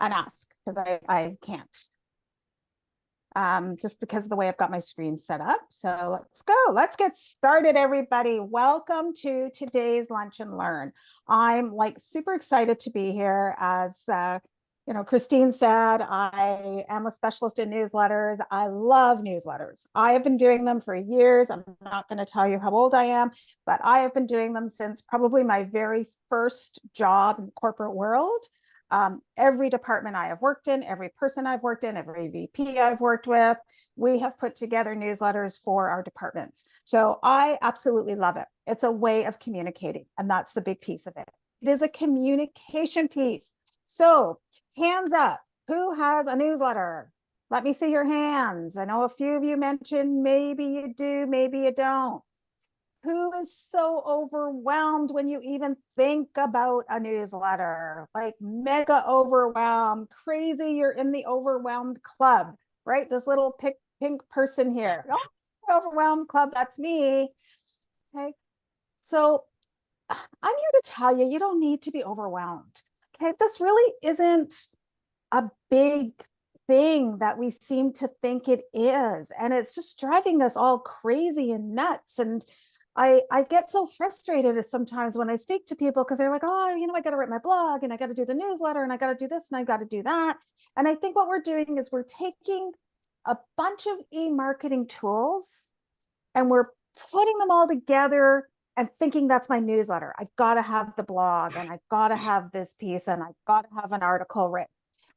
and ask, because I can't. Just because of the way I've got my screen set up. So let's go. Let's get started, everybody. Welcome to today's Lunch and Learn. I'm like super excited to be here. As Christine said, I am a specialist in newsletters. I love newsletters. I have been doing them for years. I'm not going to tell you how old I am, but I have been doing them since probably my very first job in the corporate world. Every department I have worked in, every person I've worked in, every VP I've worked with, we have put together newsletters for our departments. So I absolutely love it. It's a way of communicating, and that's the big piece of it. It is a communication piece. So hands up, who has a newsletter? Let me see your hands. I know a few of you mentioned maybe you do, maybe you don't. Who is so overwhelmed when you even think about a newsletter? Like mega overwhelmed, crazy, you're in the overwhelmed club, right? This little pink person here. Oh, overwhelmed club, that's me. Okay. So I'm here to tell you, you don't need to be overwhelmed. Okay. This really isn't a big thing that we seem to think it is. And it's just driving us all crazy and nuts. And I get so frustrated sometimes when I speak to people because they're like, oh, I got to write my blog and I got to do the newsletter and I got to do this and I got to do that. And I think what we're doing is we're taking a bunch of e-marketing tools and we're putting them all together and thinking that's my newsletter. I got to have the blog and I got to have this piece and I got to have an article written.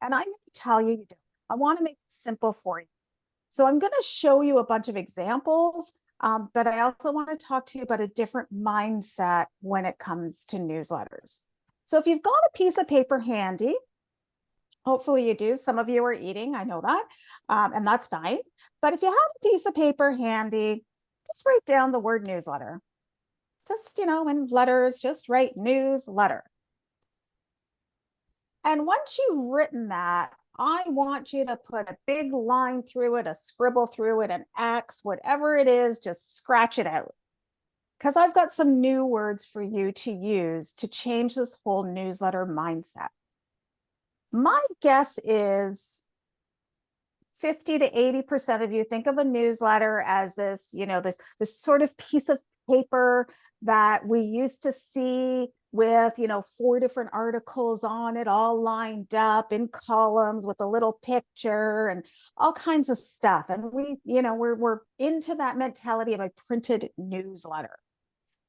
And I'm going to tell you, you don't. I want to make it simple for you. So I'm going to show you a bunch of examples. But I also want to talk to you about a different mindset when it comes to newsletters. So if you've got a piece of paper handy, hopefully you do. Some of you are eating, I know that, and that's fine. But if you have a piece of paper handy, just write down the word newsletter. Just, in letters, just write newsletter. And once you've written that, I want you to put a big line through it, a scribble through it, an X, whatever it is, just scratch it out. Because I've got some new words for you to use to change this whole newsletter mindset. My guess is 50 to 80% of you think of a newsletter as this, this sort of piece of paper that we used to see with 4 different articles on it, all lined up in columns with a little picture and all kinds of stuff. And we're into that mentality of a printed newsletter,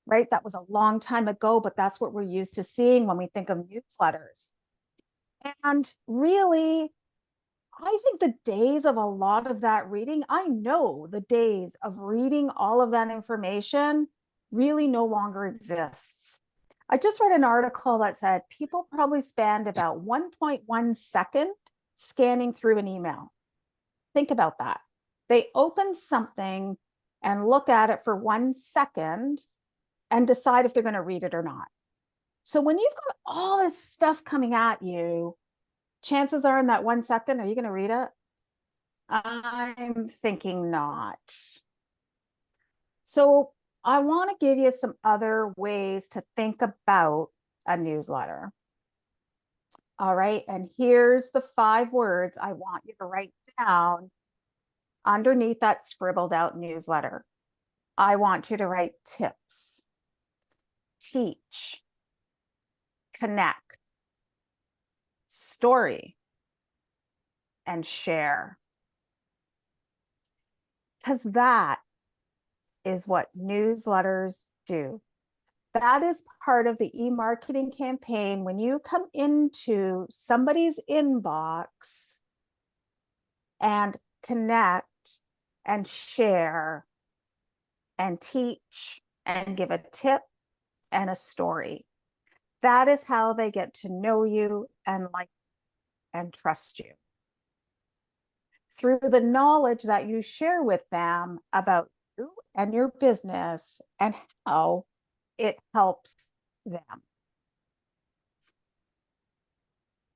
right? That was a long time ago, but that's what we're used to seeing when we think of newsletters. And really, I think the days of a lot of that reading, I know the days of reading all of that information really no longer exists. I just read an article that said people probably spend about 1.1 second scanning through an email. Think about that. They open something and look at it for 1 second and decide if they're going to read it or not. So when you've got all this stuff coming at you, chances are in that 1 second, are you going to read it? I'm thinking not. So I want to give you some other ways to think about a newsletter. All right. And here's the 5 words I want you to write down underneath that scribbled out newsletter. I want you to write tips, teach, connect, story, and share. Because that is what newsletters do. That is part of the e-marketing campaign. When you come into somebody's inbox and connect and share and teach and give a tip and a story, that is how they get to know you and like and trust you. Through the knowledge that you share with them about you and your business and how it helps them.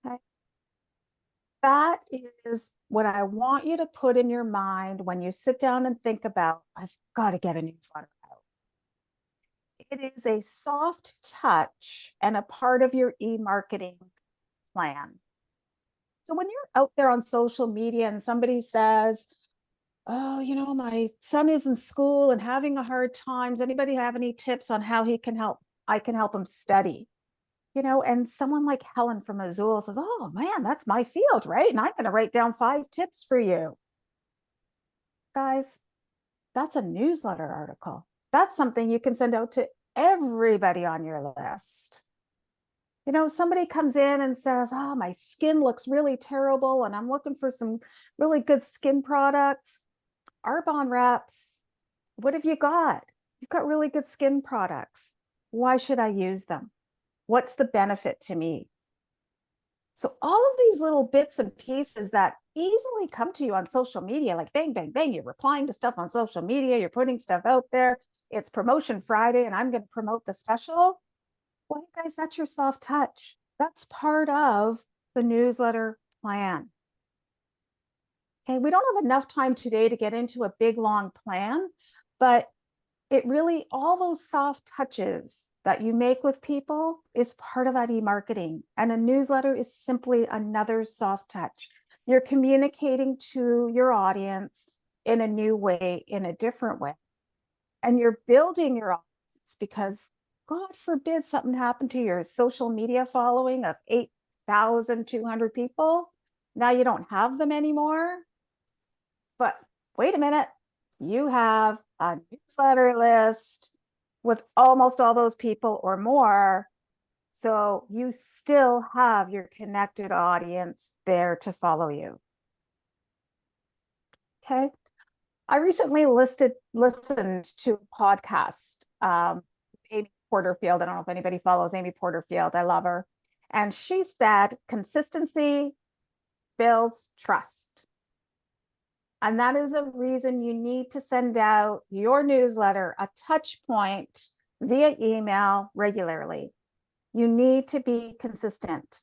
Okay. That is what I want you to put in your mind when you sit down and think about, I've got to get a newsletter out. It is a soft touch and a part of your e-marketing plan. So when you're out there on social media and somebody says, oh, my son is in school and having a hard time. Does anybody have any tips on how I can help him study? And someone like Helen from Azul says, oh man, that's my field, right? And I'm going to write down 5 tips for you. Guys, that's a newsletter article. That's something you can send out to everybody on your list. Somebody comes in and says, oh, my skin looks really terrible and I'm looking for some really good skin products. Arbonne reps, what have you got? You've got really good skin products. Why should I use them? What's the benefit to me? So all of these little bits and pieces that easily come to you on social media, like bang, bang, bang, you're replying to stuff on social media, you're putting stuff out there. It's Promotion Friday and I'm going to promote the special. Well, guys, that's your soft touch. That's part of the newsletter plan. Okay, we don't have enough time today to get into a big, long plan, but it really, all those soft touches that you make with people is part of that e-marketing. And a newsletter is simply another soft touch. You're communicating to your audience in a new way, in a different way. And you're building your audience because God forbid something happened to your social media following of 8,200 people. Now you don't have them anymore. But wait a minute, you have a newsletter list with almost all those people or more. So you still have your connected audience there to follow you. Okay. I recently listened to a podcast, Amy Porterfield. I don't know if anybody follows Amy Porterfield. I love her. And she said, consistency builds trust. And that is a reason you need to send out your newsletter, a touch point via email regularly. You need to be consistent.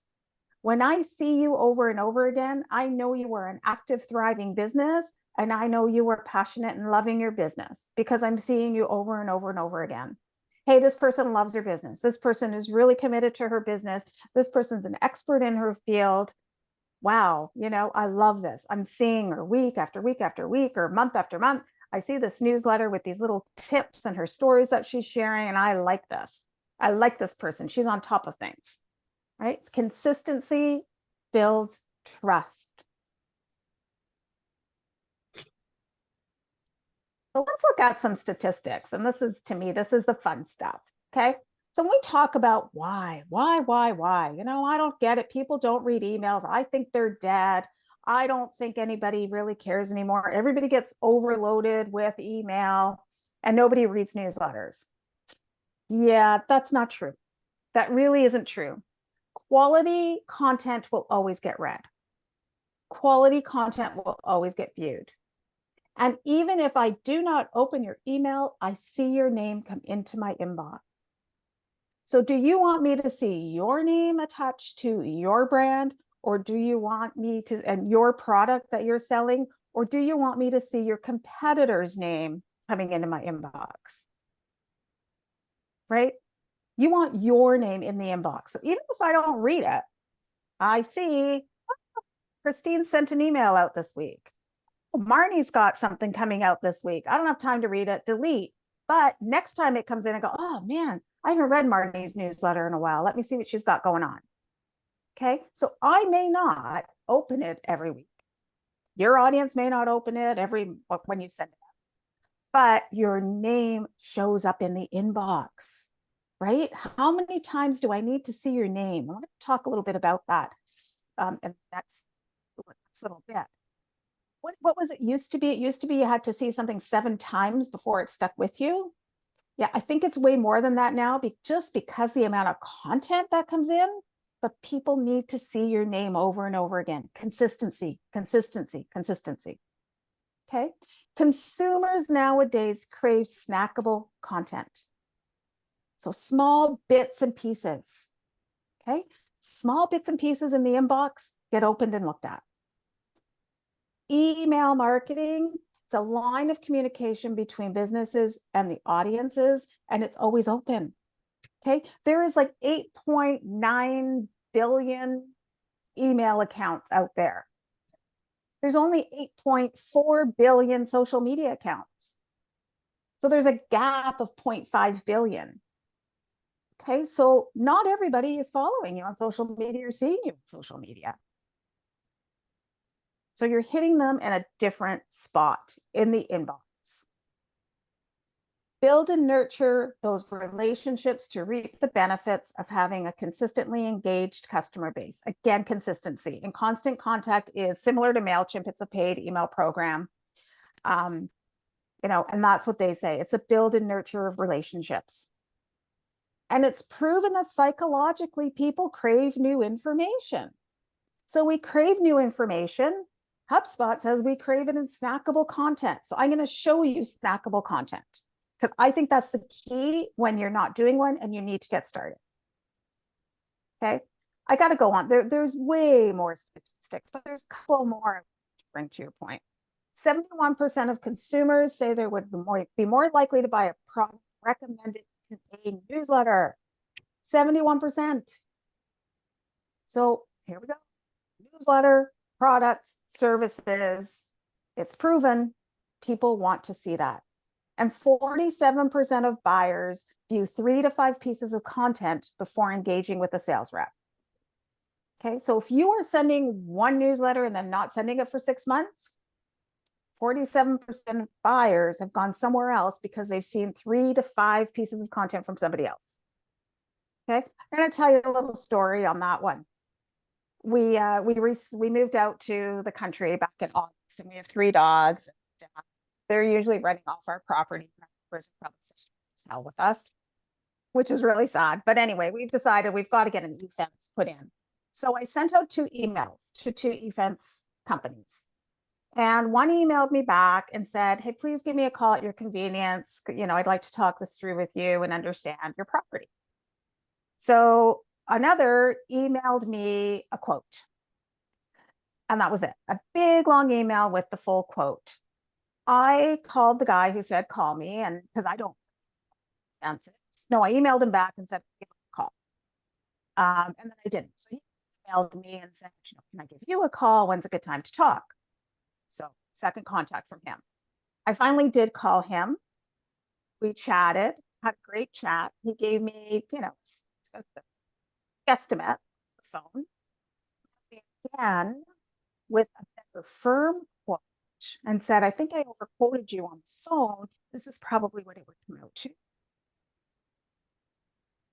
When I see you over and over again, I know you are an active, thriving business, and I know you are passionate and loving your business because I'm seeing you over and over and over again. Hey, this person loves their business. This person is really committed to her business. This person's an expert in her field. Wow, I love this. I'm seeing her week after week after week or month after month. I see this newsletter with these little tips and her stories that she's sharing, and I like this. I like this person. She's on top of things, right? Consistency builds trust. So let's look at some statistics. And this is, to me, this is the fun stuff, okay? So when we talk about why, I don't get it. People don't read emails. I think they're dead. I don't think anybody really cares anymore. Everybody gets overloaded with email and nobody reads newsletters. Yeah, that's not true. That really isn't true. Quality content will always get read. Quality content will always get viewed. And even if I do not open your email, I see your name come into my inbox. So do you want me to see your name attached to your brand, or do you want me to, and your product that you're selling, or do you want me to see your competitor's name coming into my inbox? Right? You want your name in the inbox. So even if I don't read it, I see, oh, Christine sent an email out this week. Oh, Marnie's got something coming out this week. I don't have time to read it, delete. But next time it comes in, I go, oh man, I haven't read Marnie's newsletter in a while. Let me see what she's got going on. Okay, so I may not open it every week. Your audience may not open it when you send it out, but your name shows up in the inbox, right? How many times do I need to see your name? I want to talk a little bit about that in the next little bit. What was it used to be? It used to be you had to see something 7 times before it stuck with you. Yeah, I think it's way more than that now, just because the amount of content that comes in, but people need to see your name over and over again. Consistency, consistency, consistency. Okay. Consumers nowadays crave snackable content. So small bits and pieces. Okay. Small bits and pieces in the inbox get opened and looked at. Email marketing, it's a line of communication between businesses and the audiences, and it's always open. Okay, there is like 8.9 billion email accounts out there. There's only 8.4 billion social media accounts. So there's a gap of 0.5 billion. Okay, so not everybody is following you on social media or seeing you on social media. So you're hitting them in a different spot in the inbox. Build and nurture those relationships to reap the benefits of having a consistently engaged customer base. Again, consistency and constant contact is similar to MailChimp. It's a paid email program. And that's what they say. It's a build and nurture of relationships. And it's proven that psychologically people crave new information. So we crave new information. HubSpot says we crave it in snackable content. So I'm going to show you snackable content, because I think that's the key when you're not doing one and you need to get started. Okay, I got to go on. There's way more statistics, but there's a couple more to bring to your point. 71% of consumers say they would be more likely to buy a product recommended in a newsletter. 71%. So here we go. Newsletter, products, services. It's proven people want to see that. And 47% of buyers view 3 to 5 pieces of content before engaging with a sales rep. Okay, so if you are sending one newsletter and then not sending it for 6 months, 47% of buyers have gone somewhere else because they've seen 3 to 5 pieces of content from somebody else. Okay, I'm going to tell you a little story on that one. We moved out to the country back in August, and we have 3 dogs. They're usually running off our property. Members are probably frustrated as hell with us, which is really sad. But anyway, we've decided we've got to get an e-fence put in. So I sent out 2 emails to 2 e-fence companies. And one emailed me back and said, hey, please give me a call at your convenience. I'd like to talk this through with you and understand your property. So another emailed me a quote. And that was it. A big long email with the full quote. I called the guy who said, call me. And because I don't answer. No, I emailed him back and said, give him a call. And then I didn't. So he emailed me and said, can I give you a call? When's a good time to talk? So second contact from him. I finally did call him. We chatted, had a great chat. He gave me, the guesstimate on the phone. Again, with a better firm quote, and said, I think I overquoted you on the phone. This is probably what it would come out to.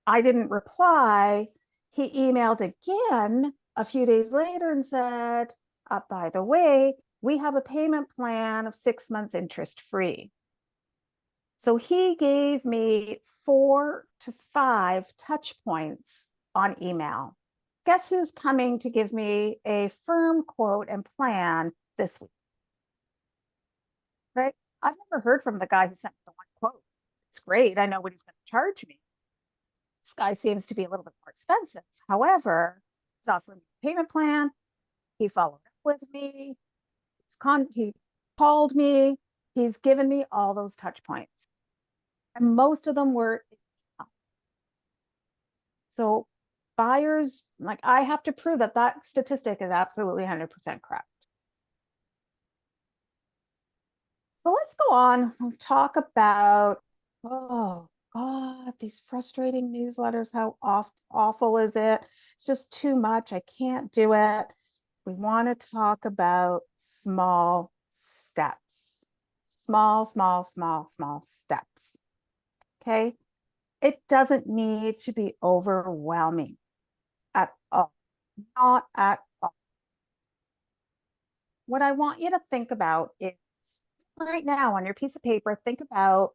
I didn't reply. He emailed again a few days later and said, by the way, we have a payment plan of 6 months interest free. So he gave me 4 to 5 touch points on email. Guess who's coming to give me a firm quote and plan this week? Right? I've never heard from the guy who sent me the one quote. It's great. I know what he's going to charge me. This guy seems to be a little bit more expensive. However, he's offering me a payment plan. He followed up with me. He called me. He's given me all those touch points. And most of them were. So buyers, I have to prove that that statistic is absolutely 100% correct. So let's go on and talk about, oh God, these frustrating newsletters. How awful is it? It's just too much. I can't do it. We want to talk about small steps. Small steps. Okay. It doesn't need to be overwhelming at all. Not at all. What I want you to think about is right now on your piece of paper, think about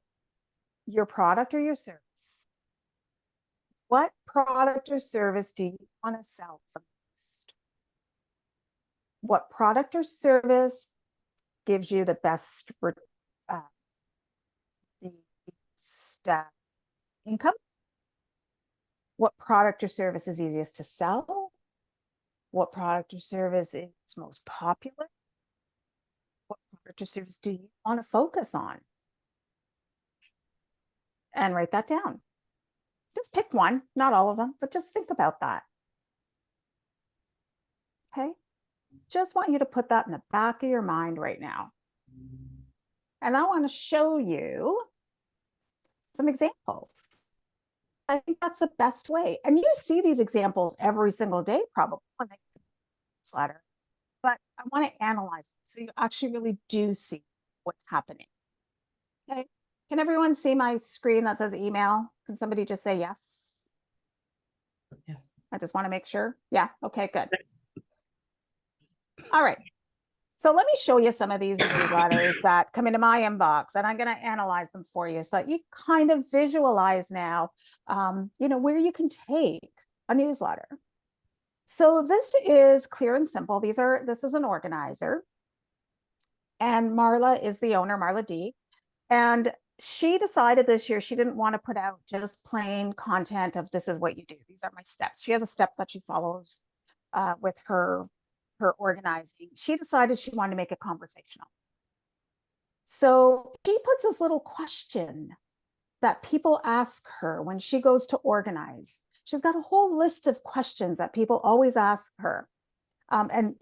your product or your service. What product or service do you want to sell the most? What product or service gives you the best income? What product or service is easiest to sell? What product or service is most popular? What product or service do you want to focus on? And write that down. Just pick one, not all of them, but just think about that. Okay. Just want you to put that in the back of your mind right now. And I want to show you some examples. I think that's the best way. And you see these examples every single day, probably when they get this letter. But I want to analyze them so you actually really do see what's happening. Okay. Can everyone see my screen that says email? Can somebody just say yes? Yes. I just want to make sure. Yeah. Okay, good. All right. So let me show you some of these newsletters that come into my inbox, and I'm going to analyze them for you so that you kind of visualize now, where you can take a newsletter. So this is clear and simple. This is an organizer, and Marla is the owner, Marla D. And she decided this year she didn't want to put out just plain content of this is what you do. These are my steps. She has a step that she follows with her organizing. She decided she wanted to make it conversational. So she puts this little question that people ask her when she goes to organize. She's got a whole list of questions that people always ask her, and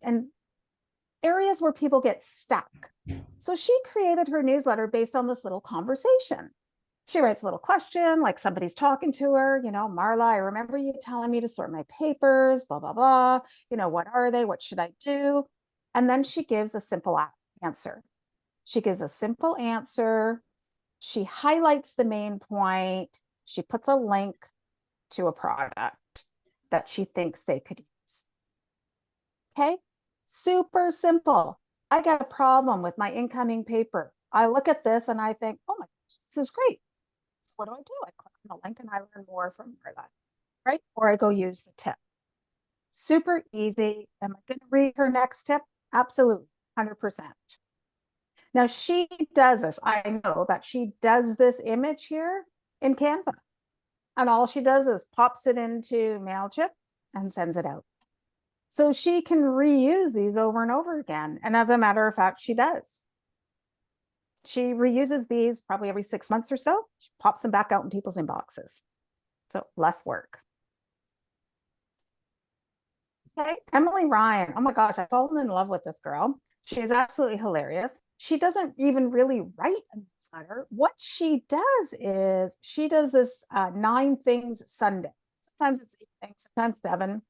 areas where people get stuck. So she created her newsletter based on this little conversation. She writes a little question, like somebody's talking to her, Marla, I remember you telling me to sort my papers, blah, blah, blah. What are they? What should I do? And then she gives a simple answer. She gives a simple answer. She highlights the main point. She puts a link to a product that she thinks they could use. Okay, super simple. I got a problem with my incoming paper. I look at this and I think, oh my gosh, this is great. So what do? I click on the link and I learn more from Marla, right? Or I go use the tip. Super easy. Am I going to read her next tip? Absolutely, 100%. Now she does this. I know that she does this image here in Canva. And all she does is pops it into MailChimp and sends it out. So she can reuse these over and over again. And as a matter of fact, she does. She reuses these probably every 6 months or so. She pops them back out in people's inboxes. So less work. Okay, Emily Ryan. Oh my gosh, I've fallen in love with this girl. She's absolutely hilarious. She doesn't even really write a newsletter. What she does is she does this 9 things Sunday. Sometimes it's 8 things, sometimes 7.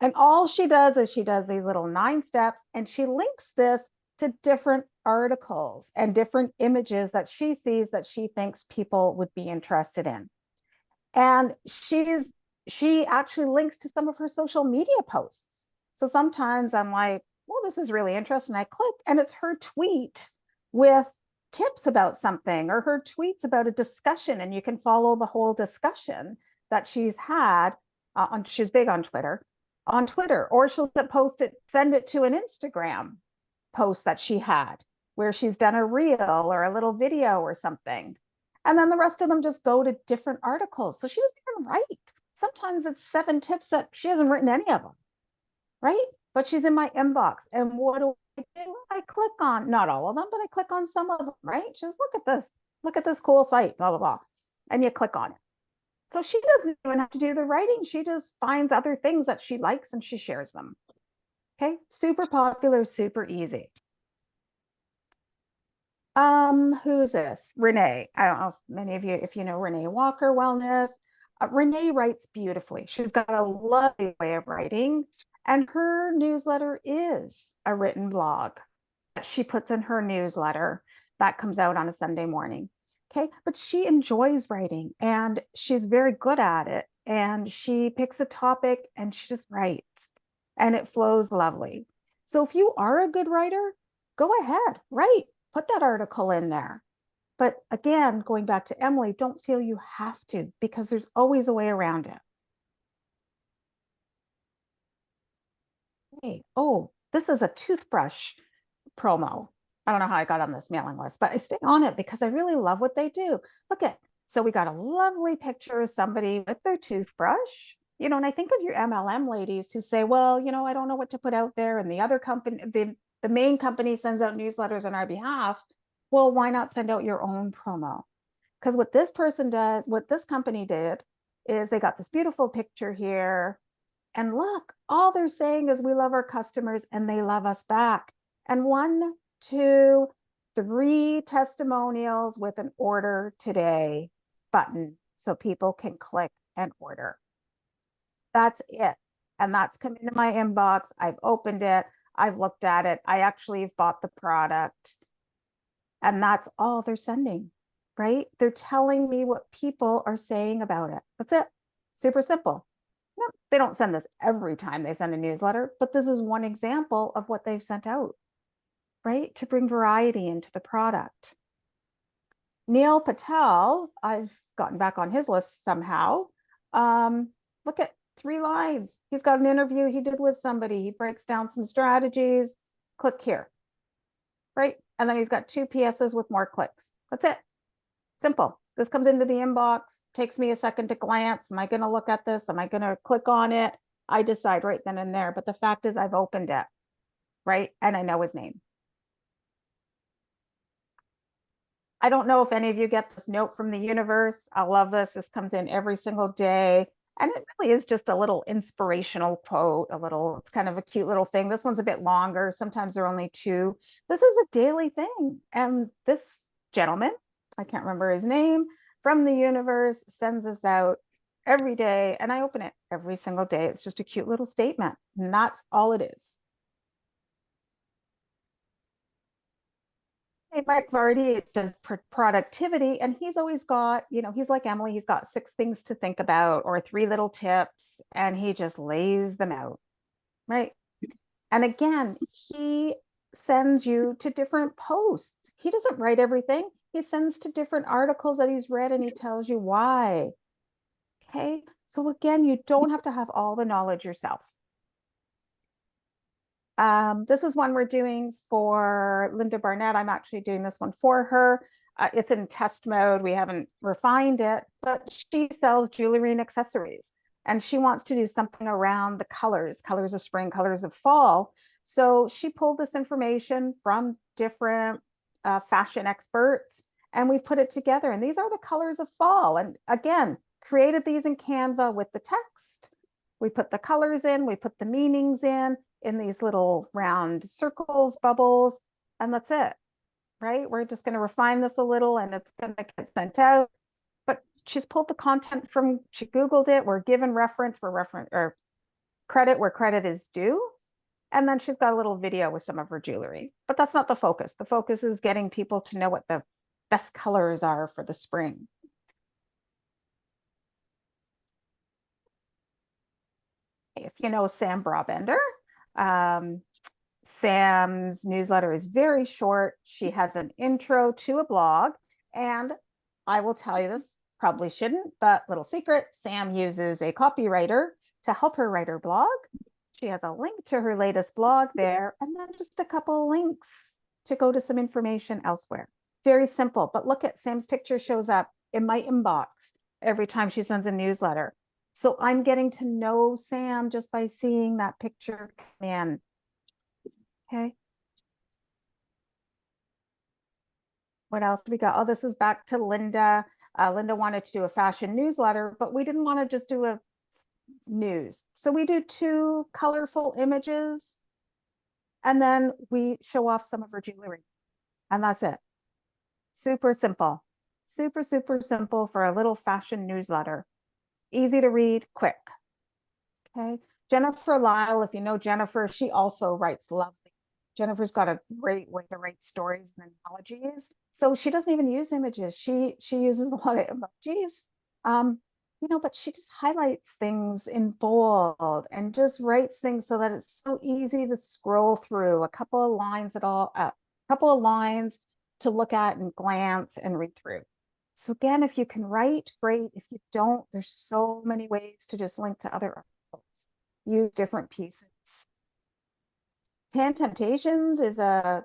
And all she does is she does these little 9 steps, and she links this to different articles and different images that she sees that she thinks people would be interested in. And she actually links to some of her social media posts. So sometimes I'm like, well, this is really interesting. I click and it's her tweet with tips about something, or her tweets about a discussion, and you can follow the whole discussion that she's had she's big on Twitter, or she'll send it to an Instagram post that she had where she's done a reel or a little video or something. And then the rest of them just go to different articles. So she doesn't even write. Sometimes it's 7 tips that she hasn't written any of them, right? But she's in my inbox. And what do? I click on, not all of them, but I click on some of them, right? Just look at this cool site, blah, blah, blah. And you click on it. So she doesn't even have to do the writing. She just finds other things that she likes and she shares them. Okay, super popular, super easy. Who's this? Renee. I don't know if many of you, if you know Renee Walker Wellness. Renee writes beautifully. She's got a lovely way of writing, and her newsletter is a written blog that she puts in her newsletter that comes out on a Sunday morning. Okay, but she enjoys writing and she's very good at it. And she picks a topic and she just writes, and it flows lovely. So if you are a good writer, go ahead, write, put that article in there. But again, going back to Emily, don't feel you have to, because there's always a way around it. Hey, oh, this is a toothbrush promo. I don't know how I got on this mailing list, but I stay on it because I really love what they do. Look at, so we got a lovely picture of somebody with their toothbrush, and I think of your MLM ladies who say, well, I don't know what to put out there. And the other company, the main company sends out newsletters on our behalf. Well, why not send out your own promo? Because what this company did is they got this beautiful picture here. And look, all they're saying is we love our customers and they love us back. And 1, 2, 3 testimonials with an order today button so people can click and order. That's it. And that's come into my inbox. I've opened it. I've looked at it. I actually have bought the product. And that's all they're sending, right? They're telling me what people are saying about it. That's it. Super simple. No, they don't send this every time they send a newsletter, but this is one example of what they've sent out, right? To bring variety into the product. Neil Patel, I've gotten back on his list somehow. Look at 3 lines. He's got an interview he did with somebody. He breaks down some strategies. Click here, right? And then he's got 2 PSs with more clicks. That's it. Simple. This comes into the inbox, takes me a second to glance. Am I going to look at this? Am I going to click on it? I decide right then and there. But the fact is I've opened it, right? And I know his name. I don't know if any of you get this note from the universe. I love this. This comes in every single day. And it really is just a little inspirational quote, it's kind of a cute little thing. This one's a bit longer. Sometimes they're only 2. This is a daily thing. And this gentleman, I can't remember his name, from the universe sends us out every day. And I open it every single day. It's just a cute little statement. And that's all it is. Hey, Mike Vardy does productivity, and he's always got, he's like Emily, he's got 6 things to think about or 3 little tips, and he just lays them out, right? And again, he sends you to different posts. He doesn't write everything. He sends to different articles that he's read, and he tells you why. Okay, so again, you don't have to have all the knowledge yourself. This is one we're doing for Linda Barnett. I'm actually doing this one for her. It's in test mode. We haven't refined it, but she sells jewelry and accessories. And she wants to do something around the colors of spring, colors of fall. So she pulled this information from different fashion experts, and we put it together. And these are the colors of fall. And again, created these in Canva with the text. We put the colors in, we put the meanings in these little round circles, bubbles, and that's it, right? We're just going to refine this a little and it's going to get sent out. But she's pulled the content she Googled it. We're given reference or credit where credit is due. And then she's got a little video with some of her jewelry. But that's not the focus. The focus is getting people to know what the best colors are for the spring. If you know Sam Brabender, Sam's newsletter is very short. She has an intro to a blog, and I will tell you this, probably shouldn't, but little secret, Sam uses a copywriter to help her write her blog. She has a link to her latest blog there, and then just a couple links to go to some information elsewhere. Very simple, but look at Sam's picture shows up in my inbox every time she sends a newsletter. So I'm getting to know Sam just by seeing that picture come in. Okay. What else do we got? Oh, this is back to Linda. Linda wanted to do a fashion newsletter, but we didn't want to just do a news. So we do 2 colorful images, and then we show off some of her jewelry. And that's it. Super simple. Super, super simple for a little fashion newsletter. Easy to read, quick. Okay. Jennifer Lyle, if you know Jennifer, she also writes lovely. Jennifer's got a great way to write stories and analogies. So she doesn't even use images. She uses a lot of emojis. But she just highlights things in bold and just writes things so that it's so easy to scroll through a couple of lines to look at and glance and read through. So again, if you can write, great. If you don't, there's so many ways to just link to other articles. Use different pieces. Tan Temptations is a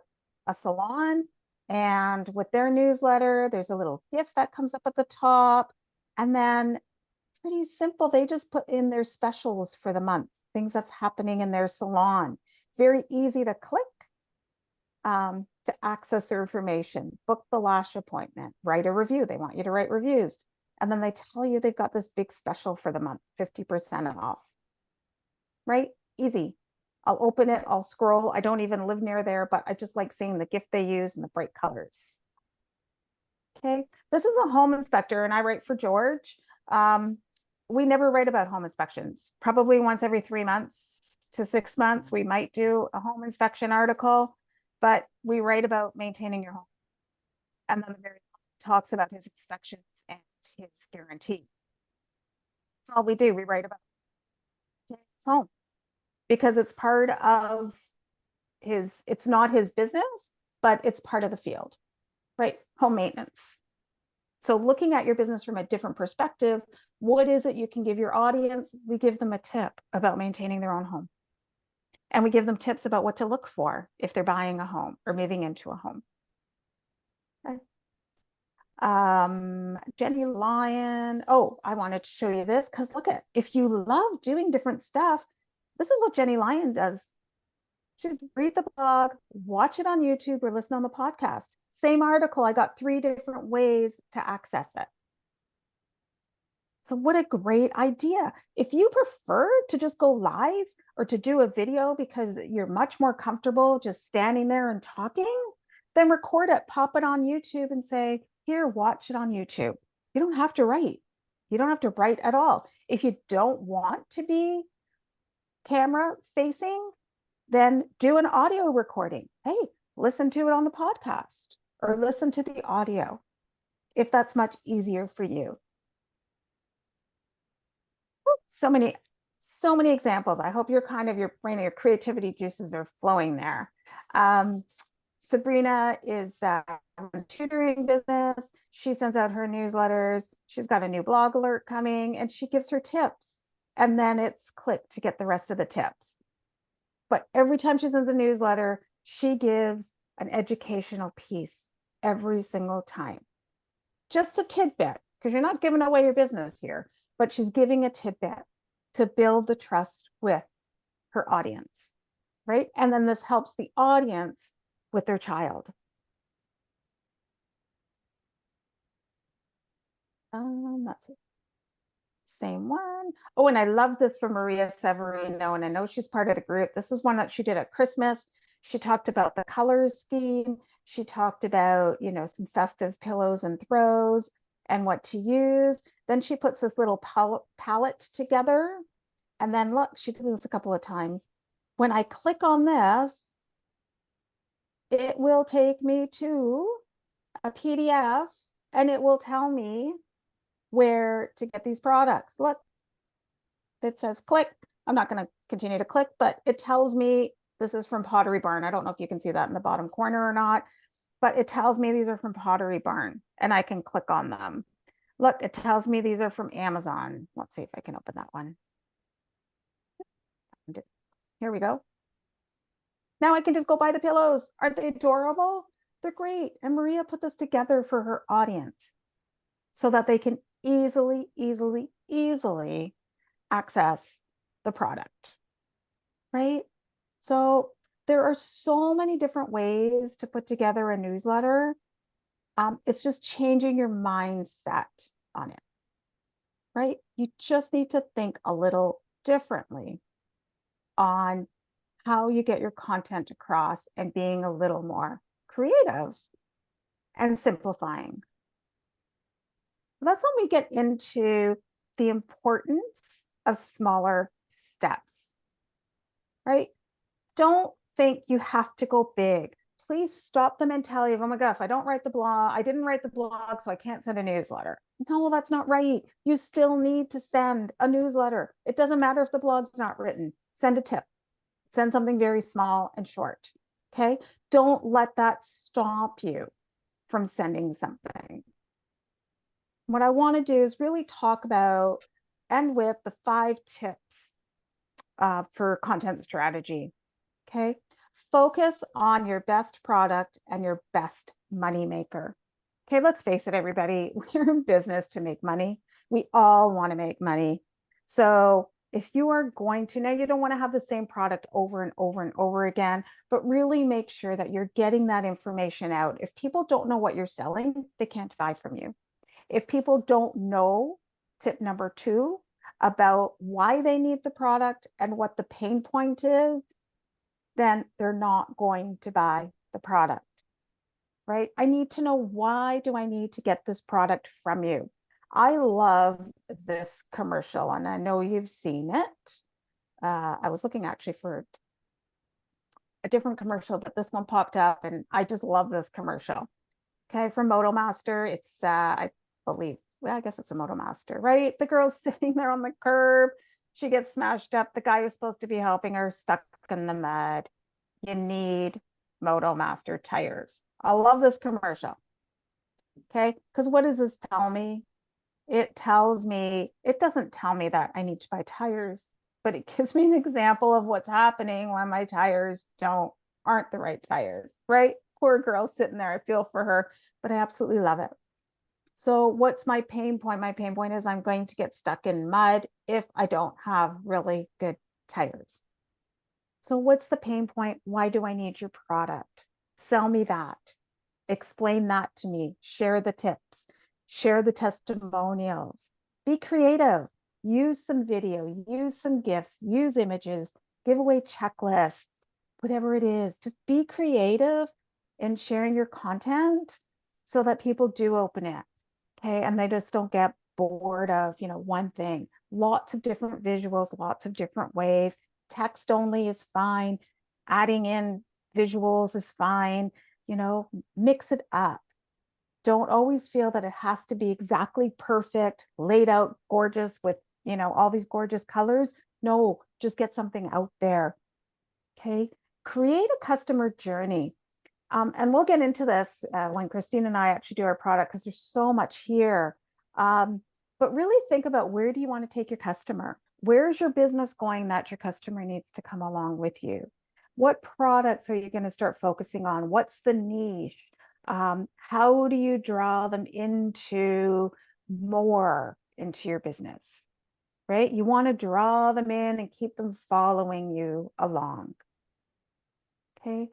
salon, and with their newsletter, there's a little GIF that comes up at the top, and then pretty simple, they just put in their specials for the month, things that's happening in their salon. Very easy to click to access their information. Book the lash appointment, write a review. They want you to write reviews, and then they tell you they've got this big special for the month, 50% off. right? Easy. I'll open it, I'll scroll. I don't even live near there, but I just like seeing the gift they use and the bright colors. Okay, this is a home inspector and I write for George. We never write about home inspections. Probably once every 3 months to 6 months, we might do a home inspection article, but we write about maintaining your home. And then the very talks about his inspections and his guarantee. That's all we do. We write about his home because it's part of his, it's not his business, but it's part of the field, right? Home maintenance. So looking at your business from a different perspective, what is it you can give your audience? We give them a tip about maintaining their own home. And we give them tips about what to look for if they're buying a home or moving into a home. Okay. Jenny Lyon. Oh, I wanted to show you this because look at, if you love doing different stuff, this is what Jenny Lyon does. Just read the blog, watch it on YouTube or listen on the podcast. Same article, I got 3 different ways to access it. So what a great idea. If you prefer to just go live or to do a video because you're much more comfortable just standing there and talking, then record it, pop it on YouTube and say, here, watch it on YouTube. You don't have to write. You don't have to write at all. If you don't want to be camera facing, then do an audio recording. Hey, listen to it on the podcast or listen to the audio if that's much easier for you. So many examples. I hope your brain, your creativity juices are flowing there. Sabrina is a tutoring business. She sends out her newsletters. She's got a new blog alert coming and she gives her tips. And then it's click to get the rest of the tips. But every time she sends a newsletter, she gives an educational piece every single time. Just a tidbit, because you're not giving away your business here, but she's giving a tidbit to build the trust with her audience, right? And then this helps the audience with their child. That's it. Same one. Oh, and I love this from Maria Severino, and I know she's part of the group. This was one that she did at Christmas. She talked about the colors scheme. She talked about, you know, some festive pillows and throws and what to use. Then she puts this little palette together. And then look, she did this a couple of times. When I click on this, it will take me to a PDF and it will tell me where to get these products. Look, it says click. I'm not going to continue to click, but it tells me this is from Pottery Barn. I don't know if you can see that in the bottom corner or not, but it tells me these are from Pottery Barn and I can click on them. Look, it tells me these are from Amazon. Let's see if I can open that one. Here we go. Now I can just go buy the pillows. Aren't they adorable? They're great. And Maria put this together for her audience so that they can easily access the product, right? So there are so many different ways to put together a newsletter. It's just changing your mindset on it, right? You just need to think a little differently on how you get your content across and being a little more creative and simplifying. That's when we get into the importance of smaller steps, right? Don't think you have to go big. Please stop the mentality of, oh my God, if I don't write the blog, I didn't write the blog, so I can't send a newsletter. No, that's not right. You still need to send a newsletter. It doesn't matter if the blog's not written. Send a tip. Send something very small and short, okay? Don't let that stop you from sending something. What I want to do is really talk about and with the 5 tips for content strategy, okay? Focus on your best product and your best money maker. Okay, let's face it, everybody, we're in business to make money. We all want to make money. So if you are going to, now you don't want to have the same product over and over and over again, but really make sure that you're getting that information out. If people don't know what you're selling, they can't buy from you. If people don't know, tip number 2, about why they need the product and what the pain point is, then they're not going to buy the product, right? I need to know, why do I need to get this product from you? I love this commercial, and I know you've seen it. I was looking actually for a different commercial, but this one popped up and I just love this commercial. Okay, from MotoMaster. It's I believe, well, I guess it's a MotoMaster, right? The girl's sitting there on the curb. She gets smashed up. The guy who's supposed to be helping her stuck in the mud. You need MotoMaster tires. I love this commercial. Okay, because what does this tell me? It tells me, it doesn't tell me that I need to buy tires, but it gives me an example of what's happening when my tires aren't the right tires, right? Poor girl sitting there. I feel for her, but I absolutely love it. So what's my pain point? My pain point is I'm going to get stuck in mud if I don't have really good tires. So what's the pain point? Why do I need your product? Sell me that. Explain that to me. Share the tips. Share the testimonials. Be creative. Use some video. Use some GIFs. Use images. Give away checklists. Whatever it is. Just be creative in sharing your content so that people do open it. Okay. And they just don't get bored of, one thing. Lots of different visuals, lots of different ways. Text only is fine. Adding in visuals is fine. Mix it up. Don't always feel that it has to be exactly perfect, laid out, gorgeous with, all these gorgeous colors. No, just get something out there. Okay. Create a customer journey. And we'll get into this when Christine and I actually do our product, because there's so much here. But really think about, where do you want to take your customer? Where's your business going that your customer needs to come along with you? What products are you going to start focusing on? What's the niche? How do you draw them into your business, right? You want to draw them in and keep them following you along. Okay.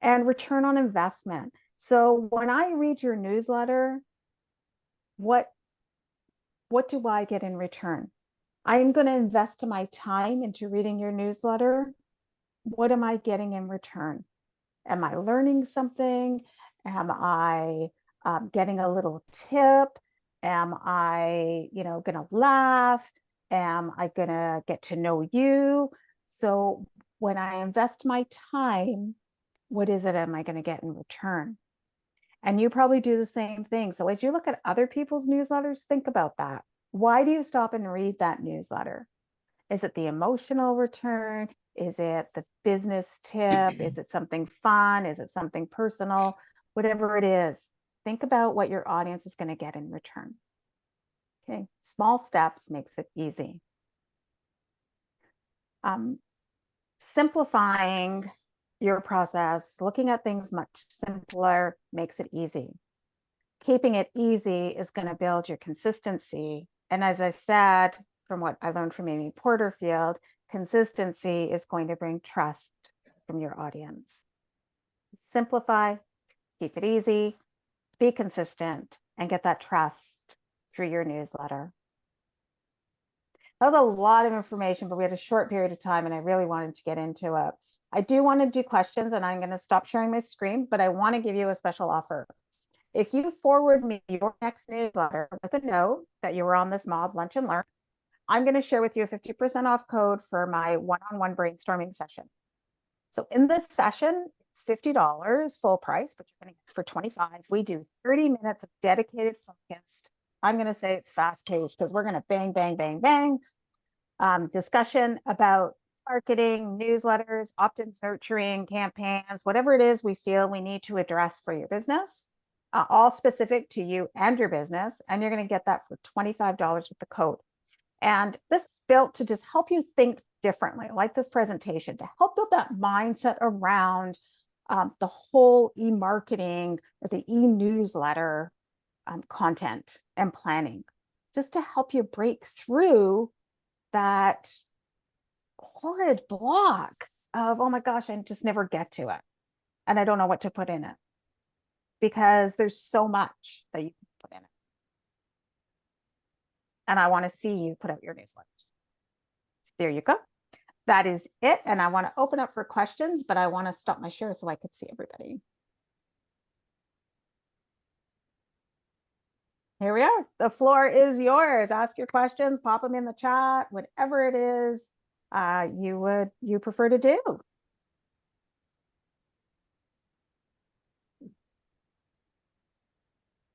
And return on investment. So when I read your newsletter, what do I get in return? I am going to invest my time into reading your newsletter. What am I getting in return? Am I learning something? Am I getting a little tip? Am I, going to laugh? Am I going to get to know you? So when I invest my time, what is it am I going to get in return? And you probably do the same thing. So as you look at other people's newsletters, think about that. Why do you stop and read that newsletter? Is it the emotional return? Is it the business tip? Is it something fun? Is it something personal? Whatever it is, think about what your audience is going to get in return. Okay, small steps makes it easy. Simplifying your process, looking at things much simpler makes it easy. Keeping it easy is going to build your consistency. And as I said, from what I learned from Amy Porterfield, consistency is going to bring trust from your audience. Simplify, keep it easy, be consistent, and get that trust through your newsletter. That was a lot of information, but we had a short period of time and I really wanted to get into it. I do want to do questions, and I'm going to stop sharing my screen, but I want to give you a special offer. If you forward me your next newsletter with a note that you were on this MAWB Lunch and Learn, I'm going to share with you a 50% off code for my one-on-one brainstorming session. So in this session, it's $50 full price, but you're going to get it for $25. We do 30 minutes of dedicated, focused. I'm going to say it's fast paced, because we're going to bang, bang, bang, bang. Discussion about marketing, newsletters, opt-ins, nurturing, campaigns, whatever it is we feel we need to address for your business, all specific to you and your business. And you're going to get that for $25 with the code. And this is built to just help you think differently, like this presentation, to help build that mindset around the whole e-marketing or the e-newsletter content and planning, just to help you break through that horrid block of, oh my gosh, I just never get to it. And I don't know what to put in it, because there's so much that you can put in it. and I want to see you put out your newsletters. There you go. That is it. And I want to open up for questions, but I want to stop my share so I could see everybody. Here we are. The floor is yours. Ask your questions, pop them in the chat, whatever it is you prefer to do.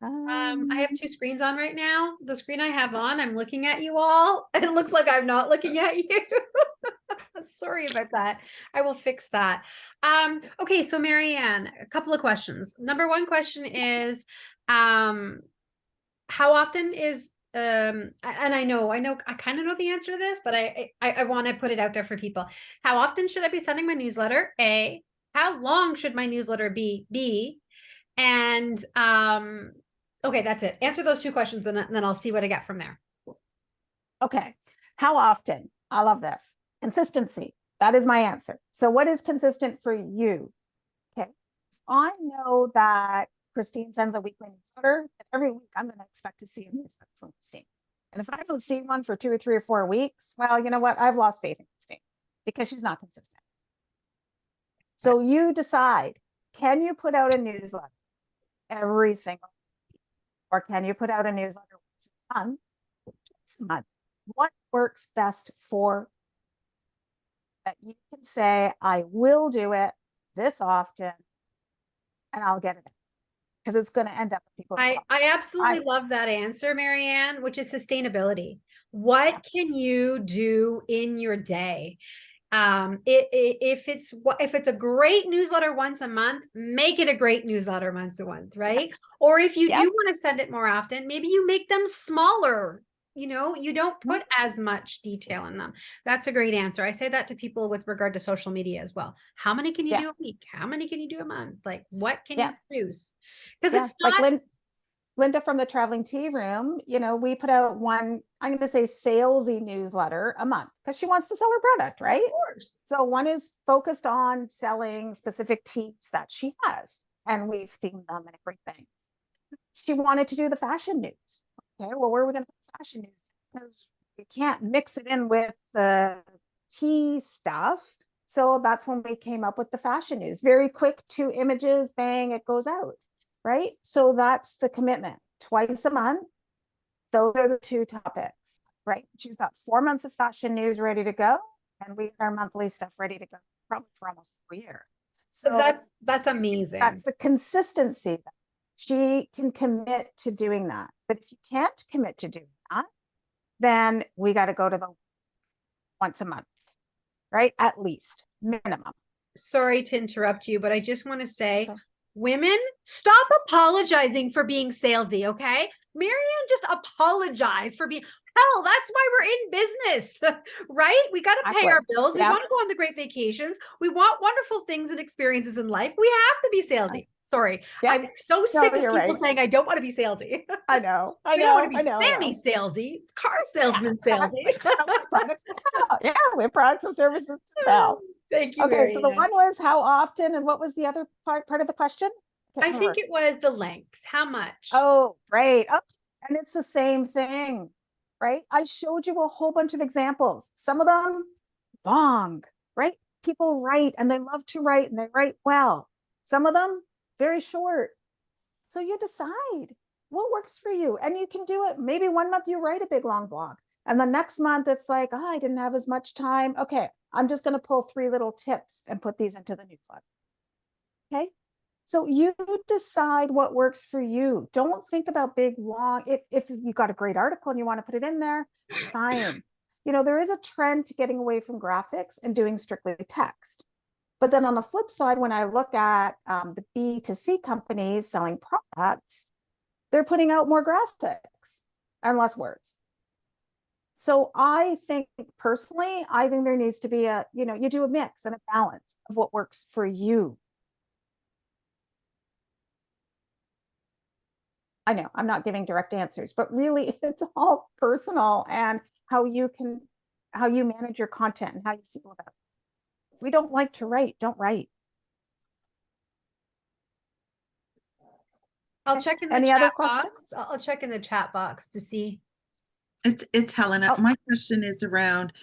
I have two screens on right now. The screen I have on, I'm looking at you all. It looks like I'm not looking at you. Sorry about that. I will fix that. Okay, so Marianne, a couple of questions. Number one question is, how often is and I kind of know the answer to this, but I want to put it out there for people. How often should I be sending my newsletter? A, how long should my newsletter be? B, and okay, that's it. Answer those two questions and then I'll see what I get from there. Okay. How often? I love this. Consistency. That is my answer. So what is consistent for you? Okay. If I know that Christine sends a weekly newsletter, and every week I'm going to expect to see a newsletter from Christine. And if I don't see one for 2 or 3 or 4 weeks, well, you know what? I've lost faith in Christine because she's not consistent. So you decide, can you put out a newsletter every single week? Or can you put out a newsletter once a month? What works best for that you can say, I will do it this often and I'll get it because it's going to end up with people. I absolutely love that answer, Marianne, which is sustainability. What can you do in your day? If it's a great newsletter once a month, make it a great newsletter once a month, right? Yeah. Or if you do want to send it more often, maybe you make them smaller. You know, you don't put as much detail in them. That's a great answer. I say that to people with regard to social media as well. How many can you do a week? How many can you do a month? Like, what can you produce? Because it's not like Linda from the Traveling Tea Room, you know, we put out one, I'm going to say salesy newsletter a month because she wants to sell her product, right? Of course. So one is focused on selling specific teas that she has, and we've themed them and everything. She wanted to do the fashion news. Okay, well, where are we going to put fashion news? Because we can't mix it in with the tea stuff. So that's when we came up with the fashion news. Very quick, 2 images, bang, it goes out. Right? So that's the commitment. Twice a month. Those are the 2 topics, right? She's got 4 months of fashion news ready to go. And we have our monthly stuff ready to go probably for almost a year. So that's amazing. That's the consistency. She can commit to doing that. But if you can't commit to doing that, then we got to go to the once a month, right? At least, minimum. Sorry to interrupt you, but I just want to say, women, stop apologizing for being salesy, okay? Marianne just apologized for being, hell, that's why we're in business, right? We got to pay our bills. We want to go on the great vacations. We want wonderful things and experiences in life. We have to be salesy. Sorry. I'm so sick of people saying I don't want to be salesy. I know. We don't want to be Sammy salesy, car salesman salesy. We have products to sell. Yeah, we have products and services to sell. Thank you. Okay, Marianne. so the one was how often, and what was the other part of the question? I think it was the length. How much? Oh, right. Oh, and it's the same thing, right? I showed you a whole bunch of examples. Some of them long, right? People write and they love to write and they write well. Some of them very short. So you decide what works for you, and you can do it. Maybe one month you write a big long blog, and the next month it's like, oh, I didn't have as much time. Okay, I'm just going to pull 3 little tips and put these into the newsletter. Okay. So you decide what works for you. Don't think about big, long, if you got a great article and you want to put it in there, fine. You know, there is a trend to getting away from graphics and doing strictly text. But then on the flip side, when I look at the B2C companies selling products, they're putting out more graphics and less words. So I think personally, I think there needs to be a, you know, you do a mix and a balance of what works for you. I know I'm not giving direct answers, but really it's all personal and how you manage your content and how you feel about it. If we don't like to write, don't write. I'll check in the chat box. I'll check in the chat box to see. It's Helena. Oh. My question is around,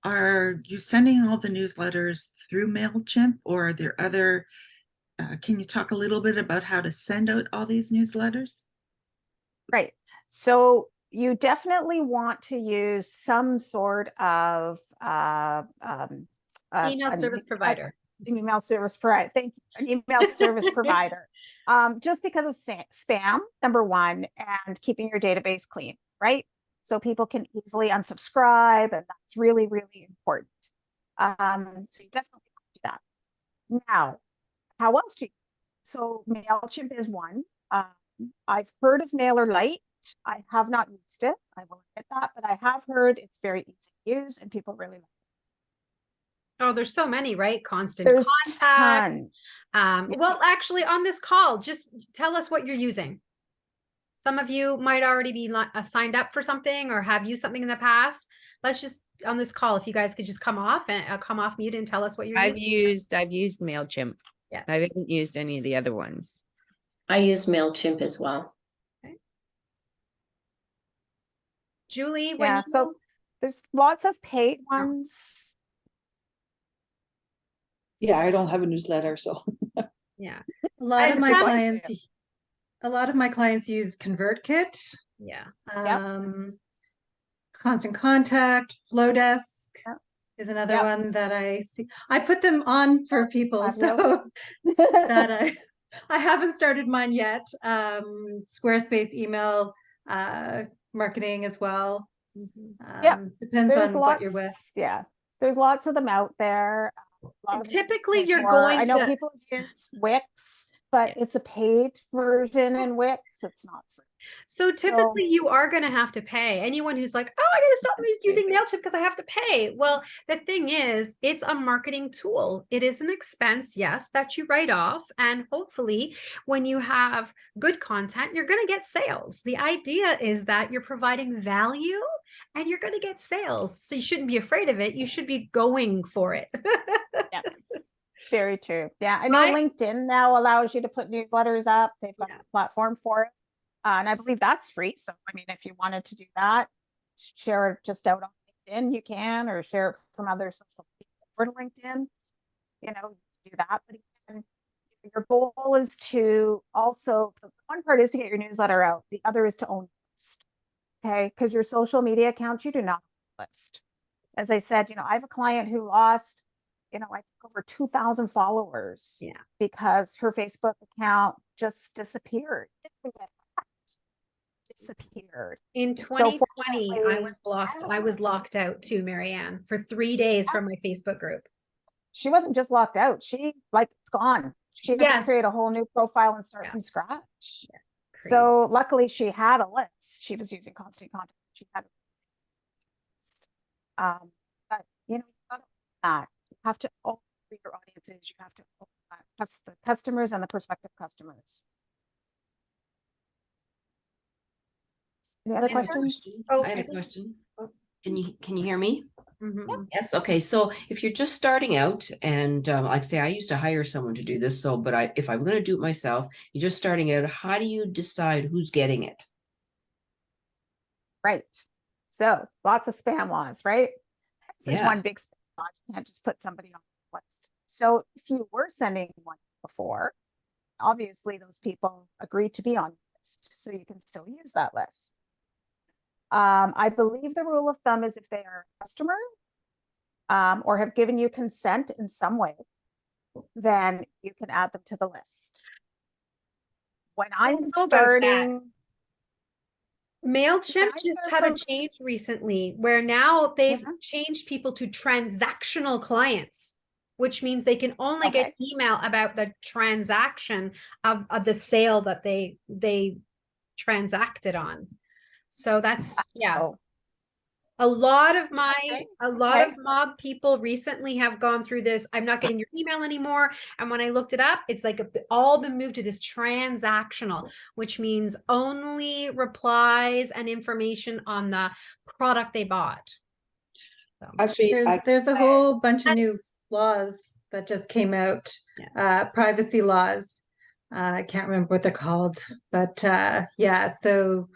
are you sending all the newsletters through MailChimp, or are there other, can you talk a little bit about how to send out all these newsletters? Right. So you definitely want to use some sort of Email service provider. Email service provider. Thank you. An email service provider. Just because of spam, number one, and keeping your database clean, right? So people can easily unsubscribe, and that's really, really important. So you definitely want to do that. Now, how else do you? So MailChimp is one. I've heard of MailerLite. I have not used it. I will admit that, but I have heard it's very easy to use and people really like it. Oh, there's so many, right? Constant There's Contact. tons. Well, actually, on this call, just tell us what you're using. Some of you might already be signed up for something or have used something in the past. Let's just on this call, if you guys could just come off mute and tell us what you're using. I've used MailChimp. Yeah. I haven't used any of the other ones. I use MailChimp as well. Okay. Julie, So there's lots of paid ones. Yeah, I don't have a newsletter, so yeah. A lot of And my some- clients use ConvertKit, Yeah. Constant Contact, Flowdesk Yep. is another Yep. one that I see. I put them on for people, Have so that I haven't started mine yet. Squarespace email marketing as well. Depends There's on lots, what you're with. yeah. There's lots of them out there. A lot of them Typically, pay you're for. going I know to- people use Wix, but it's a paid version in Wix. It's not free. So typically you are going to have to pay. Anyone who's like, oh, I got to stop using MailChimp because I have to pay. Well, the thing is, it's a marketing tool. It is an expense, yes, that you write off. And hopefully when you have good content, you're going to get sales. The idea is that you're providing value and you're going to get sales. So you shouldn't be afraid of it. You should be going for it. Yeah. Very true. Yeah. I know LinkedIn now allows you to put newsletters up. They've got a platform for it. And I believe that's free. So, I mean, if you wanted to do that, share it just out on LinkedIn, you can, or share it from other social media over to LinkedIn, do that. But again, your goal is to also, the one part is to get your newsletter out. The other is to own the list. Okay. Because your social media accounts, you do not own the list. As I said, I have a client who lost, I think over 2,000 followers because her Facebook account just disappeared. Didn't get disappeared. In 2020, I was blocked. I was locked out too, Marianne, for 3 days from my Facebook group. She wasn't just locked out. She it's gone. She had to create a whole new profile and start from scratch. Yeah. So luckily she had a list. She was using Constant Contact. She had a list. But you have to own who your audience is. You have to own the customers and the prospective customers. Any other questions? Oh, I have a question. Can you hear me? Mm-hmm. Yes. Okay. So if you're just starting out and like say I used to hire someone to do this. So, but if I'm going to do it myself, you're just starting out. How do you decide who's getting it? Right. So lots of spam laws, right? There's Yeah. one big spam law. You can't just put somebody on the list. So if you were sending one before, obviously those people agreed to be on the list. So you can still use that list. I believe the rule of thumb is if they are a customer or have given you consent in some way, then you can add them to the list. When I'm starting, MailChimp just had a folks- change recently where now they've changed people to transactional clients, which means they can only get email about the transaction of the sale that they transacted on. So that's a lot of MAWB people recently have gone through this. I'm not getting your email anymore. And when I looked it up, it's like all been moved to this transactional, which means only replies and information on the product they bought. So. There's a whole bunch of new laws that just came out, privacy laws. I can't remember what they're called, but so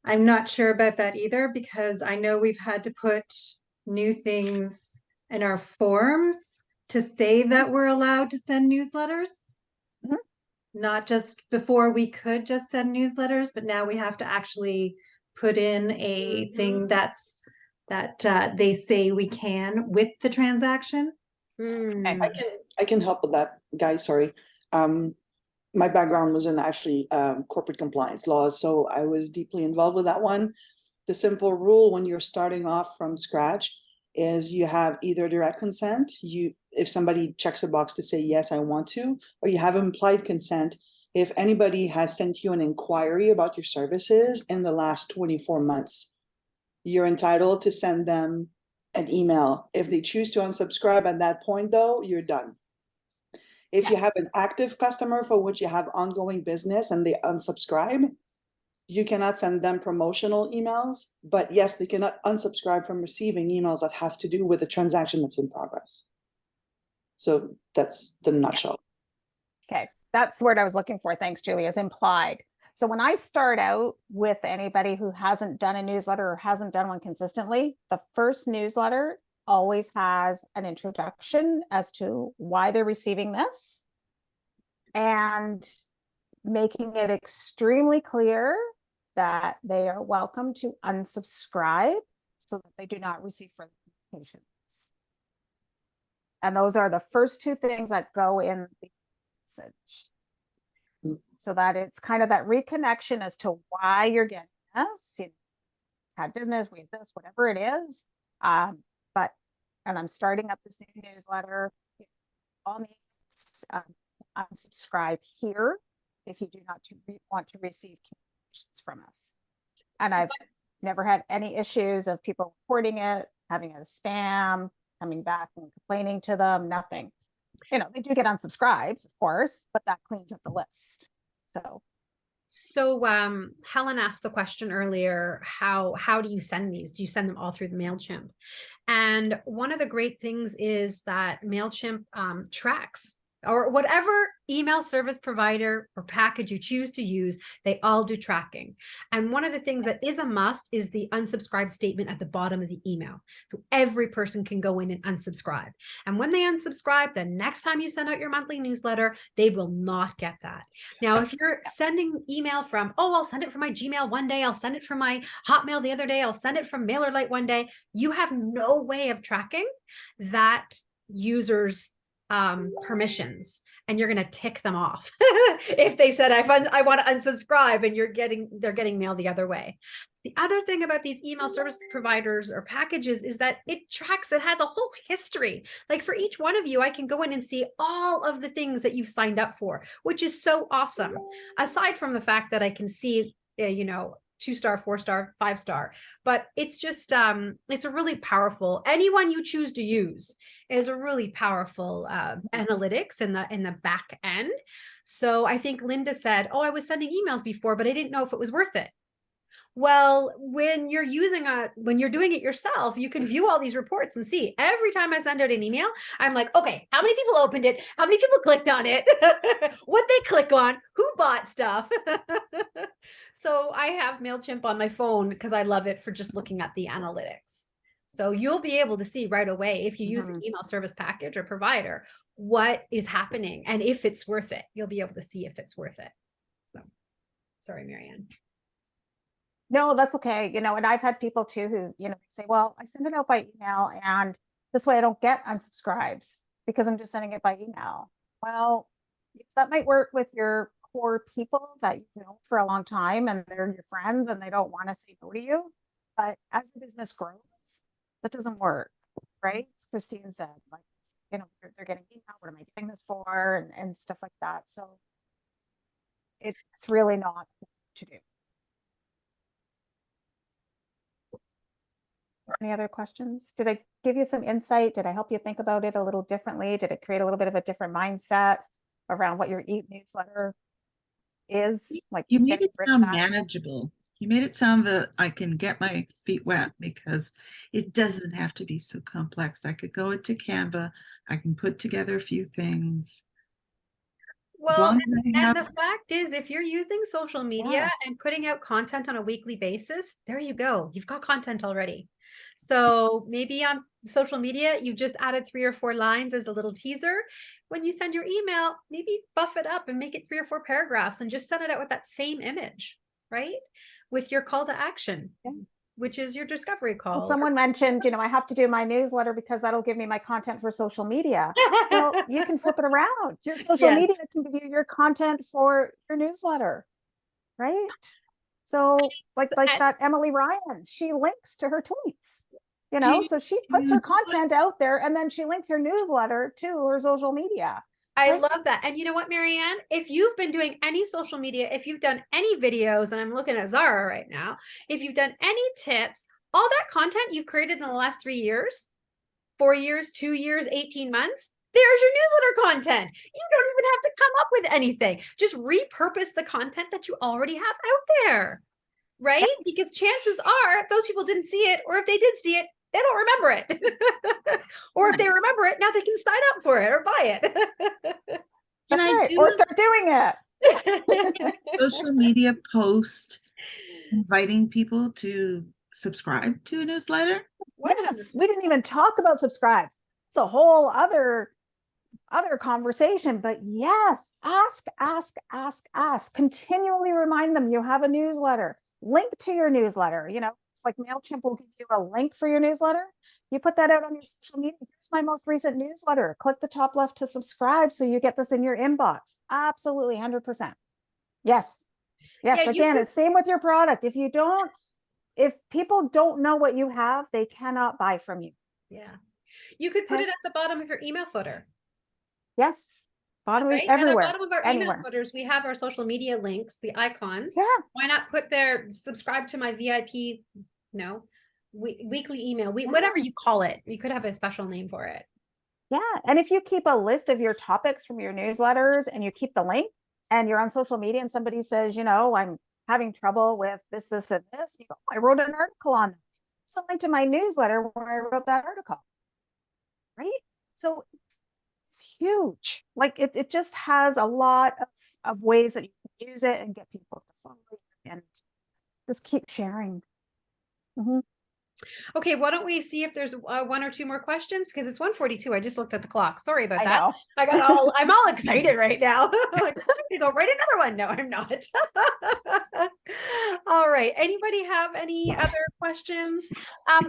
I'm not sure about that either, because I know we've had to put new things in our forms to say that we're allowed to send newsletters. Mhm. Not just before we could just send newsletters, but now we have to actually put in a thing that they say we can with the transaction. Hmm. I can help with that, guys. Sorry. My background was in actually corporate compliance laws, so I was deeply involved with that one. The simple rule when you're starting off from scratch is you have either direct consent, if somebody checks a box to say yes, I want to, or you have implied consent if anybody has sent you an inquiry about your services in the last 24 months. You're entitled to send them an email. If they choose to unsubscribe at that point, though, you're done. If you have Yes. an active customer for which you have ongoing business and they unsubscribe, you cannot send them promotional emails, but yes, they cannot unsubscribe from receiving emails that have to do with the transaction that's in progress. So that's the nutshell. Okay, that's the word I was looking for. Thanks, Julie, is implied. So when I start out with anybody who hasn't done a newsletter or hasn't done one consistently, the first newsletter always has an introduction as to why they're receiving this and making it extremely clear that they are welcome to unsubscribe so that they do not receive further notifications. And those are the first two things that go in the message. So that it's kind of that reconnection as to why you're getting this. You had business, we had this, whatever it is. And I'm starting up this new newsletter. All means unsubscribe here if you do not want to receive communications from us. And I've never had any issues of people reporting it, having it as spam, coming back and complaining to them, nothing. You know, they do get unsubscribes, of course, but that cleans up the list. So Helen asked the question earlier, how do you send these? Do you send them all through the MailChimp? And one of the great things is that MailChimp tracks, or whatever email service provider or package you choose to use, they all do tracking. And one of the things that is a must is the unsubscribe statement at the bottom of the email. So every person can go in and unsubscribe. And when they unsubscribe, the next time you send out your monthly newsletter, they will not get that. Now, if you're sending email from, oh, I'll send it from my Gmail one day, I'll send it from my Hotmail the other day, I'll send it from MailerLite one day, you have no way of tracking that user's permissions, and you're going to tick them off if they said I want to unsubscribe and they're getting mail the other way. The other thing about these email service providers or packages is that it tracks, it has a whole history. Like for each one of you, I can go in and see all of the things that you've signed up for, which is so awesome. Aside from the fact that I can see, 2-star, 4-star, 5-star, but it's just it's a really powerful, anyone you choose to use is a really powerful analytics in the back end. So I think Linda said, oh, I was sending emails before, but I didn't know if it was worth it. Well, when you're doing it yourself, you can view all these reports and see every time I send out an email, I'm like, okay, how many people opened it? How many people clicked on it? What they click on? Who bought stuff? So I have MailChimp on my phone because I love it for just looking at the analytics. So you'll be able to see right away if you use an email service package or provider, what is happening and if it's worth it. You'll be able to see if it's worth it. So sorry, Marianne. No, that's okay. And I've had people too who, say, well, I send it out by email and this way I don't get unsubscribes because I'm just sending it by email. Well, that might work with your core people that you've known for a long time and they're your friends and they don't want to say no to you. But as the business grows, that doesn't work, right? As Christine said, like, they're getting emails. What am I getting this for? And stuff like that. So it's really not to do. Any other questions? Did I give you some insight? Did I help you think about it a little differently? Did it create a little bit of a different mindset around what your newsletter is? Like You made it getting rid of sound that? manageable. You made it sound that I can get my feet wet because it doesn't have to be so complex. I could go into Canva. I can put together a few things. As Well, long as I and have, the fact is, if you're using social media Yeah. and putting out content on a weekly basis, there you go. You've got content already. So maybe on social media, you just added 3 or 4 lines as a little teaser. When you send your email, maybe buff it up and make it 3 or 4 paragraphs and just send it out with that same image, right? With your call to action, Yeah. which is your discovery Well, call. someone mentioned, I have to do my newsletter because that'll give me my content for social media. Well, you can flip it around. Your social Yes. media can give you your content for your newsletter, right? So like and- that Emily Ryan, she links to her tweets, Do so she puts her you- content out there and then she links her newsletter to her social media. I Right. love that. And you know what, Marianne? If you've been doing any social media, if you've done any videos, and I'm looking at Zara right now, if you've done any tips, all that content you've created in the last 3 years, 4 years, 2 years, 18 months, there's your newsletter content. You don't even have to come up with anything. Just repurpose the content that you already have out there, right? Because chances are those people didn't see it, or if they did see it, they don't remember it. Or if they remember it, now they can sign up for it or buy it. Can That's I right. Or use start doing it. social media post inviting people to subscribe to a newsletter? Yes, we didn't even talk about subscribe. It's a whole other conversation, but yes, ask. Continually remind them you have a newsletter. Link to your newsletter. It's like MailChimp will give you a link for your newsletter. You put that out on your social media. Here's my most recent newsletter. Click the top left to subscribe so you get this in your inbox. Absolutely, 100%. Yes. Yeah, Again, it's same with your product. If people don't know what you have, they cannot buy from you. Yeah. You could put Okay. it at the bottom of your email footer. Yes. Bottom Right? everywhere. At the bottom of our anywhere. email footers, we have our social media links, the icons. Yeah. Why not put there, subscribe to my VIP, weekly email, Yeah. whatever you call it. You could have a special name for it. Yeah. And if you keep a list of your topics from your newsletters and you keep the link and you're on social media and somebody says, I'm having trouble with this, and this, I wrote an article on that. It's the link to my newsletter where I wrote that article. Right. So it's huge. Like it just has a lot of ways that you can use it and get people to follow you and just keep sharing. Mhm. Okay, why don't we see if there's 1 or 2 more questions, because it's 1:42. I just looked at the clock. Sorry about I that. know. I'm all excited right now. Like, I'm gonna go write another one. No, I'm not. All right. Anybody have any other questions?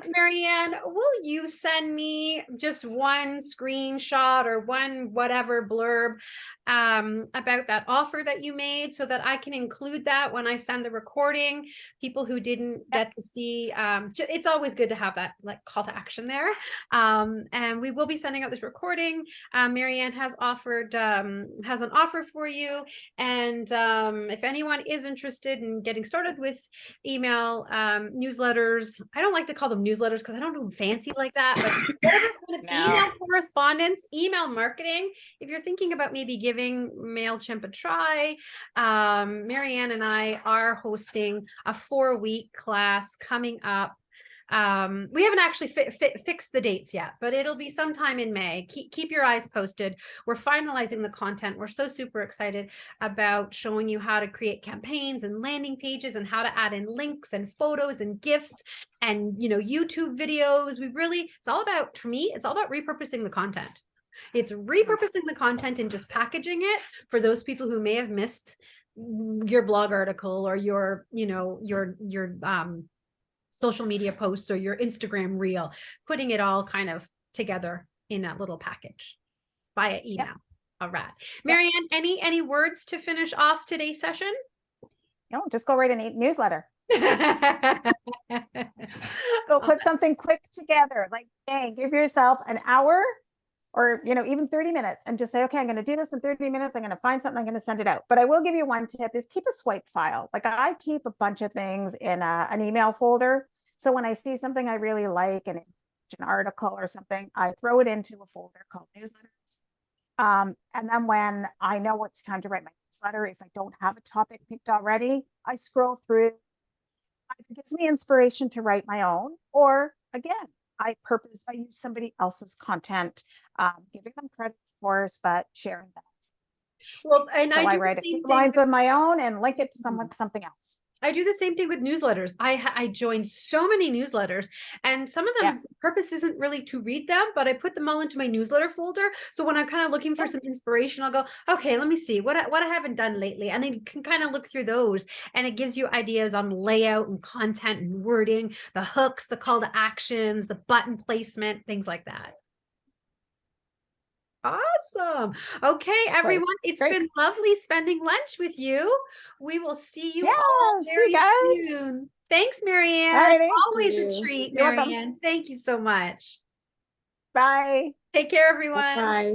Marianne, will you send me just one screenshot or one whatever blurb about that offer that you made so that I can include that when I send the recording? People who didn't get to see, it's always good to have that like call to action there. And we will be sending out this recording. Marianne has offered, has an offer for you. And if anyone is interested in getting started with email newsletters, I don't like to call them newsletters because I don't do them fancy like that, but whatever kind of email correspondence, email marketing, if you're thinking about maybe giving MailChimp a try, Marianne and I are hosting a 4-week class coming up. We haven't actually fixed the dates yet, but it'll be sometime in May. Keep your eyes posted. We're finalizing the content. We're so super excited about showing you how to create campaigns and landing pages and how to add in links and photos and GIFs and YouTube videos. It's all about, for me, it's all about repurposing the content. It's repurposing the content and just packaging it for those people who may have missed your blog article or your social media posts or your Instagram reel, putting it all kind of together in that little package via email. Yep. All right. Marianne, any words to finish off today's session? No, just go write a newsletter. Just go put something quick together. Like, bang, give yourself an hour or, even 30 minutes and just say, okay, I'm going to do this in 30 minutes. I'm going to find something. I'm going to send it out. But I will give you one tip is keep a swipe file. Like I keep a bunch of things in an email folder. So when I see something I really like and an article or something, I throw it into a folder called newsletters. And then when I know it's time to write my newsletter, if I don't have a topic picked already, I scroll through. It gives me inspiration to write my own, or again, I use somebody else's content, giving them credit, of course, but sharing that. Well, and So I I do the write a same few thing. lines of my own and link it to something else. I do the same thing with newsletters. I joined so many newsletters, and some of them, Yeah. the purpose isn't really to read them, but I put them all into my newsletter folder. So when I'm kind of looking for Yeah. some inspiration, I'll go, okay, let me see what I haven't done lately, and then you can kind of look through those, and it gives you ideas on layout and content and wording, the hooks, the call to actions, the button placement, things like that. Awesome. Okay, everyone, it's Great. been lovely spending lunch with you. We will see you Yeah, all see you very guys. soon. Thanks, Marianne. Alrighty. Always a you. treat, You're welcome. Marianne. Thank you so much. Bye. Take care, everyone. Bye.